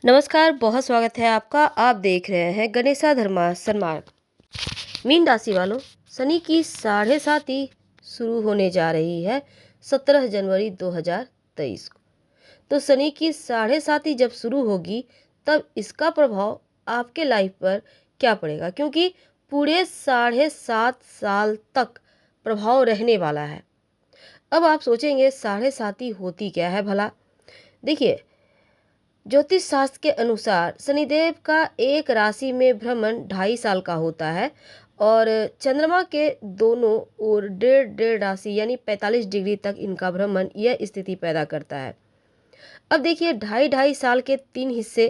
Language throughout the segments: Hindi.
नमस्कार, बहुत स्वागत है आपका। आप देख रहे हैं गणेशा धर्मा सन्मार्ग। मीन राशि वालों, शनि की 7.5 शुरू होने जा रही है 17 जनवरी 2023 को। तो शनि की 7.5 जब शुरू होगी तब इसका प्रभाव आपके लाइफ पर क्या पड़ेगा, क्योंकि पूरे 7.5 साल तक प्रभाव रहने वाला है। अब आप सोचेंगे 7.5 होती क्या है भला। देखिए, ज्योतिष शास्त्र के अनुसार शनिदेव का एक राशि में भ्रमण 2.5 साल का होता है और चंद्रमा के दोनों ओर 1.5 राशि यानी 45 डिग्री तक इनका भ्रमण यह स्थिति पैदा करता है। अब देखिए, 2.5 साल के 3 हिस्से।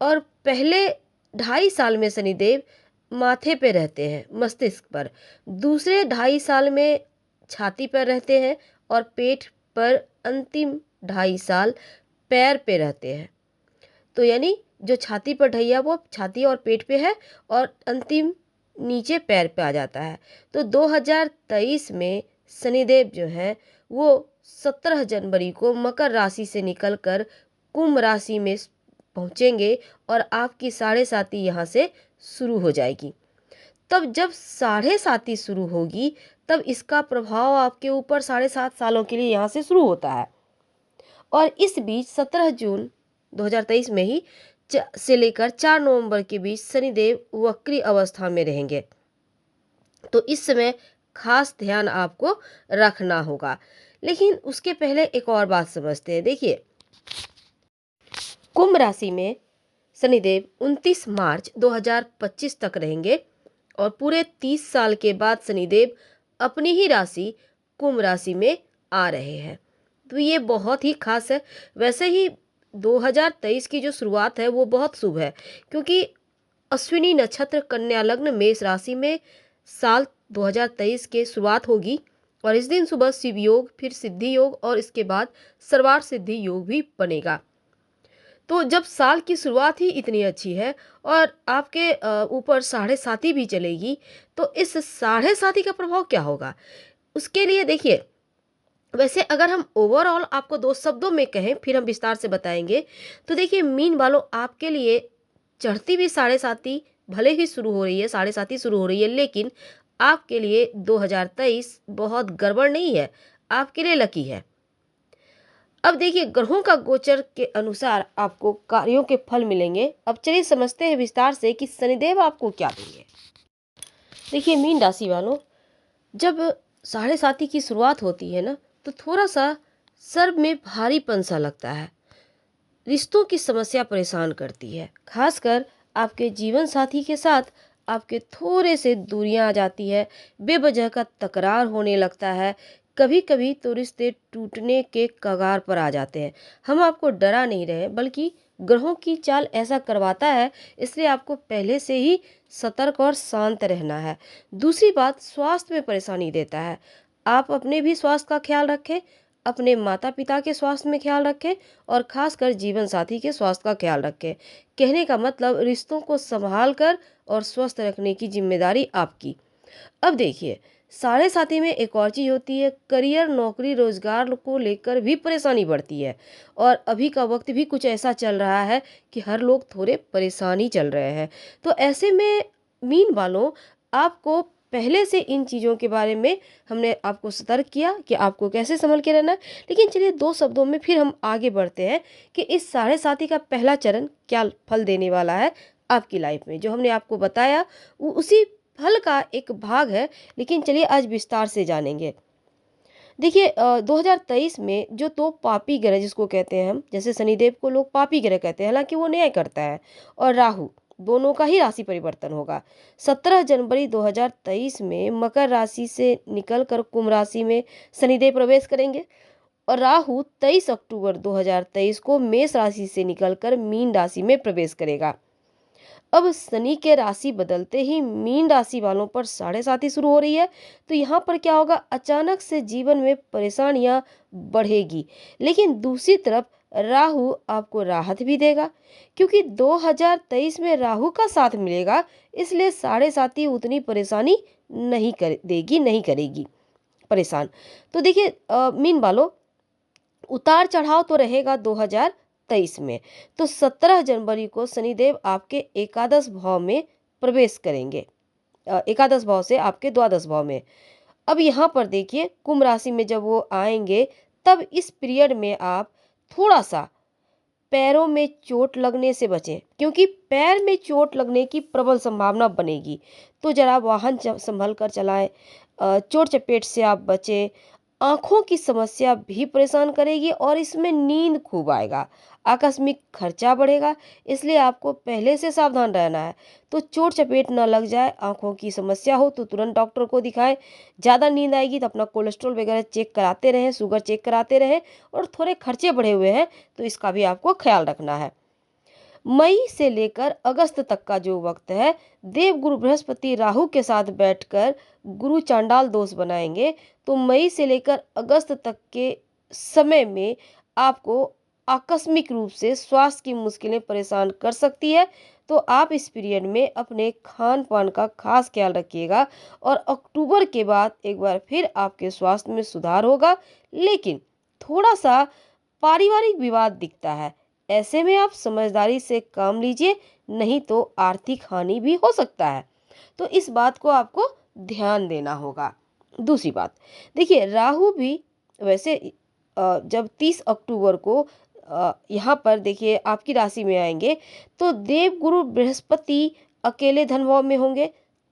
और पहले 2.5 साल में शनिदेव माथे पे रहते हैं, मस्तिष्क पर। दूसरे 2.5 साल में छाती पर रहते हैं और पेट पर। अंतिम 2.5 साल पैर पे रहते हैं। तो यानी जो छाती पर ढैया वो छाती और पेट पे है और अंतिम नीचे पैर पे आ जाता है। तो 2023 में शनिदेव जो है वो 17 जनवरी को मकर राशि से निकलकर कुंभ राशि में पहुंचेंगे और आपकी 7.5 यहाँ से शुरू हो जाएगी। तब जब 7.5 शुरू होगी तब इसका प्रभाव आपके ऊपर 7.5 सालों के लिए यहाँ से शुरू होता है। और इस बीच 17 जून 2023 में ही से लेकर 4 नवंबर के बीच शनिदेव वक्री अवस्था में रहेंगे। तो इस समय खास ध्यान आपको रखना होगा। लेकिन उसके पहले एक और बात समझते हैं। देखिए, कुंभ राशि में शनिदेव 29 मार्च 2025 तक रहेंगे और पूरे 30 साल के बाद शनिदेव अपनी ही राशि कुंभ राशि में आ रहे हैं। तो ये बहुत ही खास है। वैसे ही 2023 की जो शुरुआत है वो बहुत शुभ है, क्योंकि अश्विनी नक्षत्र कन्या लग्न मेष राशि में साल 2023 के शुरुआत होगी और इस दिन सुबह शिव योग, फिर सिद्धि योग और इसके बाद सर्वार्थ सिद्धि योग भी बनेगा। तो जब साल की शुरुआत ही इतनी अच्छी है और आपके ऊपर 7.5 भी चलेगी, तो इस 7.5 का प्रभाव क्या होगा उसके लिए देखिए। वैसे अगर हम ओवरऑल आपको 2 शब्दों में कहें, फिर हम विस्तार से बताएंगे। तो देखिए, मीन वालों, आपके लिए चढ़ती भी 7.5 भले ही शुरू हो रही है, 7.5 शुरू हो रही है, लेकिन आपके लिए 2023 बहुत गड़बड़ नहीं है, आपके लिए लकी है। अब देखिए, ग्रहों का गोचर के अनुसार आपको कार्यों के फल मिलेंगे। अब चलिए समझते हैं विस्तार से कि शनिदेव आपको क्या देंगे। देखिए मीन राशि वालों, जब 7.5 की शुरुआत होती है ना, तो थोड़ा सा सर में भारीपन सा लगता है। रिश्तों की समस्या परेशान करती है, खासकर आपके जीवन साथी के साथ आपके थोड़े से दूरियां आ जाती है। बेवजह का तकरार होने लगता है। कभी कभी तो रिश्ते टूटने के कगार पर आ जाते हैं। हम आपको डरा नहीं रहे, बल्कि ग्रहों की चाल ऐसा करवाता है, इसलिए आपको पहले से ही सतर्क और शांत रहना है। दूसरी बात, स्वास्थ्य में परेशानी देता है। आप अपने भी स्वास्थ्य का ख्याल रखें, अपने माता पिता के स्वास्थ्य में ख्याल रखें और खासकर जीवन साथी के स्वास्थ्य का ख्याल रखें। कहने का मतलब, रिश्तों को संभाल कर और स्वस्थ रखने की जिम्मेदारी आपकी। अब देखिए, 7.5 में एक और चीज होती है, करियर, नौकरी, रोजगार को लेकर भी परेशानी बढ़ती है। और अभी का वक्त भी कुछ ऐसा चल रहा है कि हर लोग थोड़े परेशानी चल रहे हैं। तो ऐसे में मीन वालों, आपको पहले से इन चीज़ों के बारे में हमने आपको सतर्क किया कि आपको कैसे संभल के रहना है। लेकिन चलिए 2 शब्दों में फिर हम आगे बढ़ते हैं कि इस 7.5 का पहला चरण क्या फल देने वाला है आपकी लाइफ में। जो हमने आपको बताया वो उसी फल का एक भाग है, लेकिन चलिए आज विस्तार से जानेंगे। देखिए, 2023 में जो 2 पापी ग्रह जिसको कहते हैं हम, जैसे शनिदेव को लोग पापी ग्रह कहते हैं, हालांकि वो न्याय करता है, और राहु, दोनों का ही राशि परिवर्तन होगा। 17 जनवरी 2023 में मकर राशि से निकलकर कुंभ राशि में शनिदेव प्रवेश करेंगे और राहु 23 अक्टूबर 2023 को मेष राशि से निकलकर मीन राशि में प्रवेश करेगा। अब शनि के राशि बदलते ही मीन राशि वालों पर 7.5 शुरू हो रही है। तो यहाँ पर क्या होगा, अचानक से जीवन में परेशानियां बढ़ेगी। लेकिन दूसरी तरफ राहु आपको राहत भी देगा, क्योंकि 2023 में राहु का साथ मिलेगा, इसलिए 7.5 उतनी परेशानी नहीं देगी, नहीं करेगी परेशान। तो देखिए मीन वालों, उतार चढ़ाव तो रहेगा 2023 2023 में। तो 17 जनवरी को शनिदेव आपके एकादश भाव में प्रवेश करेंगे, एकादश भाव से आपके द्वादश भाव में। अब यहाँ पर देखिए कुंभ राशि में जब वो आएंगे तब इस पीरियड में आप थोड़ा सा पैरों में चोट लगने से बचें, क्योंकि पैर में चोट लगने की प्रबल संभावना बनेगी। तो जरा वाहन संभल कर चलाएं, चोट चपेट से आप बचें। आंखों की समस्या भी परेशान करेगी और इसमें नींद खूब आएगा, आकस्मिक खर्चा बढ़ेगा, इसलिए आपको पहले से सावधान रहना है। तो चोट चपेट न लग जाए, आंखों की समस्या हो तो तुरंत डॉक्टर को दिखाएं। ज़्यादा नींद आएगी तो अपना कोलेस्ट्रॉल वगैरह चेक कराते रहें, शुगर चेक कराते रहें, और थोड़े खर्चे बढ़े हुए हैं तो इसका भी आपको ख्याल रखना है। मई से लेकर अगस्त तक का जो वक्त है, देवगुरु बृहस्पति राहु के साथ बैठकर गुरु चांडाल दोष बनाएंगे। तो मई से लेकर अगस्त तक के समय में आपको आकस्मिक रूप से स्वास्थ्य की मुश्किलें परेशान कर सकती है। तो आप इस पीरियड में अपने खान पान का खास ख्याल रखिएगा, और अक्टूबर के बाद एक बार फिर आपके स्वास्थ्य में सुधार होगा, लेकिन थोड़ा सा पारिवारिक विवाद दिखता है। ऐसे में आप समझदारी से काम लीजिए, नहीं तो आर्थिक हानि भी हो सकता है। तो इस बात को आपको ध्यान देना होगा। दूसरी बात देखिए, राहु भी वैसे जब 30 अक्टूबर को यहाँ पर देखिए आपकी राशि में आएंगे तो देवगुरु बृहस्पति अकेले धन भाव में होंगे,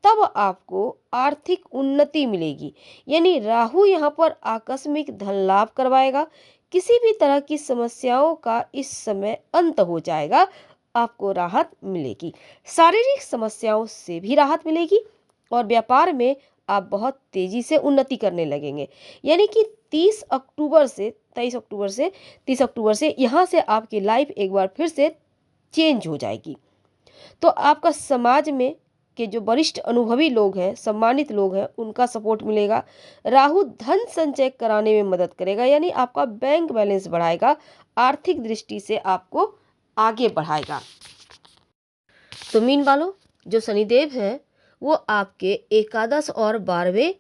तब आपको आर्थिक उन्नति मिलेगी। यानी राहु यहाँ पर आकस्मिक धन लाभ करवाएगा, किसी भी तरह की समस्याओं का इस समय अंत हो जाएगा, आपको राहत मिलेगी। शारीरिक समस्याओं से भी राहत मिलेगी और व्यापार में आप बहुत तेजी से उन्नति करने लगेंगे। यानी कि 30 अक्टूबर से 23 अक्टूबर से 30 अक्टूबर से यहाँ से आपकी लाइफ एक बार फिर से चेंज हो जाएगी। तो आपका समाज में के जो वरिष्ठ अनुभवी लोग हैं, सम्मानित लोग हैं, उनका सपोर्ट मिलेगा। राहु धन संचय कराने में मदद करेगा, यानी आपका बैंक बैलेंस बढ़ाएगा, आर्थिक दृष्टि से आपको आगे बढ़ाएगा। तो मीन वालों, जो शनिदेव हैं वो आपके एकादश और 12वें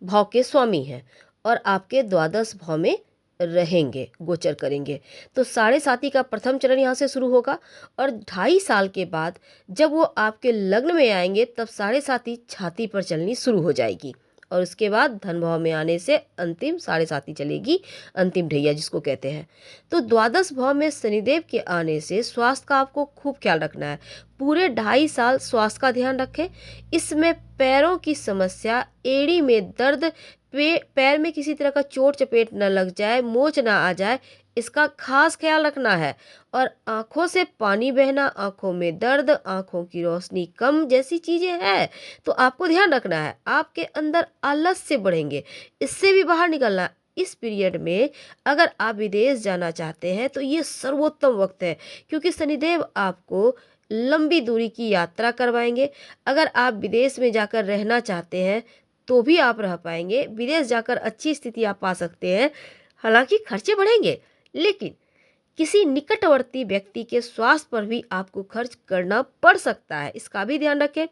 भाव के स्वामी हैं और आपके द्वादश भाव में रहेंगे, गोचर करेंगे। तो 7.5 का प्रथम चरण यहाँ से शुरू होगा और 2.5 साल के बाद जब वो आपके लग्न में आएंगे तब 7.5 छाती पर चलनी शुरू हो जाएगी, और उसके बाद धन भाव में आने से अंतिम 7.5 चलेगी, अंतिम ढैया जिसको कहते हैं। तो द्वादश भाव में शनिदेव के आने से स्वास्थ्य का आपको खूब ख्याल रखना है। पूरे 2.5 साल स्वास्थ्य का ध्यान रखें। इसमें पैरों की समस्या, एड़ी में दर्द, पैर में किसी तरह का चोट चपेट न लग जाए, मोच ना आ जाए, इसका खास ख्याल रखना है। और आंखों से पानी बहना, आंखों में दर्द, आंखों की रोशनी कम जैसी चीजें हैं तो आपको ध्यान रखना है। आपके अंदर आलस्य बढ़ेंगे, इससे भी बाहर निकलना है। इस पीरियड में अगर आप विदेश जाना चाहते हैं तो ये सर्वोत्तम वक्त है, क्योंकि शनिदेव आपको लंबी दूरी की यात्रा करवाएंगे। अगर आप विदेश में जाकर रहना चाहते हैं तो भी आप रह पाएंगे, विदेश जाकर अच्छी स्थिति आप पा सकते हैं। हालांकि खर्चे बढ़ेंगे, लेकिन किसी निकटवर्ती व्यक्ति के स्वास्थ्य पर भी आपको खर्च करना पड़ सकता है, इसका भी ध्यान रखें।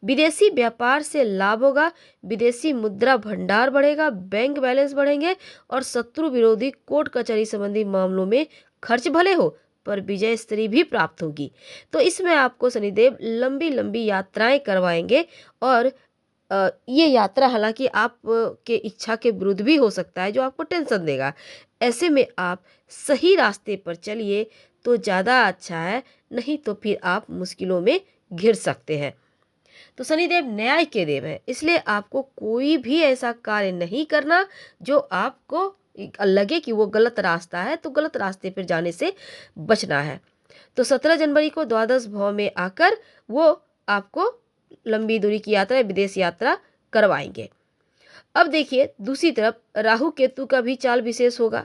विदेशी व्यापार से लाभ होगा, विदेशी मुद्रा भंडार बढ़ेगा, बैंक बैलेंस बढ़ेंगे और शत्रु विरोधी कोर्ट कचहरी संबंधी मामलों में खर्च भले हो पर विजय स्त्री भी प्राप्त होगी। तो इसमें आपको शनिदेव लंबी लंबी यात्राएं करवाएंगे, और ये यात्रा हालांकि आप के इच्छा के विरुद्ध भी हो सकता है, जो आपको टेंशन देगा। ऐसे में आप सही रास्ते पर चलिए तो ज़्यादा अच्छा है, नहीं तो फिर आप मुश्किलों में घिर सकते हैं। तो शनिदेव न्याय के देव है, इसलिए आपको कोई भी ऐसा कार्य नहीं करना जो आपको लगे कि वो गलत रास्ता है, तो गलत रास्ते पर जाने से बचना है। तो 17 जनवरी को द्वादश भाव में आकर वो आपको लंबी दूरी की यात्रा, विदेश यात्रा करवाएंगे। अब देखिए दूसरी तरफ राहु केतु का भी चाल विशेष होगा।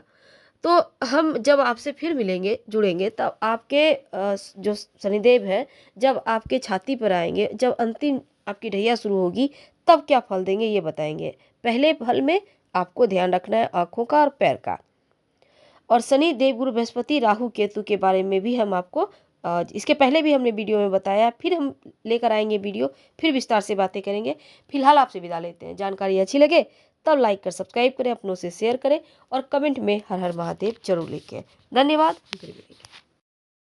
तो हम जब आपसे फिर मिलेंगे, जुड़ेंगे, तब आपके जो शनिदेव है जब आपके छाती पर आएंगे, जब अंतिम आपकी ढैया शुरू होगी तब क्या फल देंगे ये बताएंगे। पहले फल में आपको ध्यान रखना है आँखों का और पैर का। और शनि देवगुरु बृहस्पति राहु केतु के बारे में भी हम आपको इसके पहले भी हमने वीडियो में बताया, फिर हम लेकर आएंगे वीडियो, फिर विस्तार से बातें करेंगे। फिलहाल आपसे विदा लेते हैं। जानकारी अच्छी लगे तब लाइक कर सब्सक्राइब करें, अपनों से शेयर करें और कमेंट में हर हर महादेव जरूर लिखें। धन्यवाद। फिर मिलेंगे।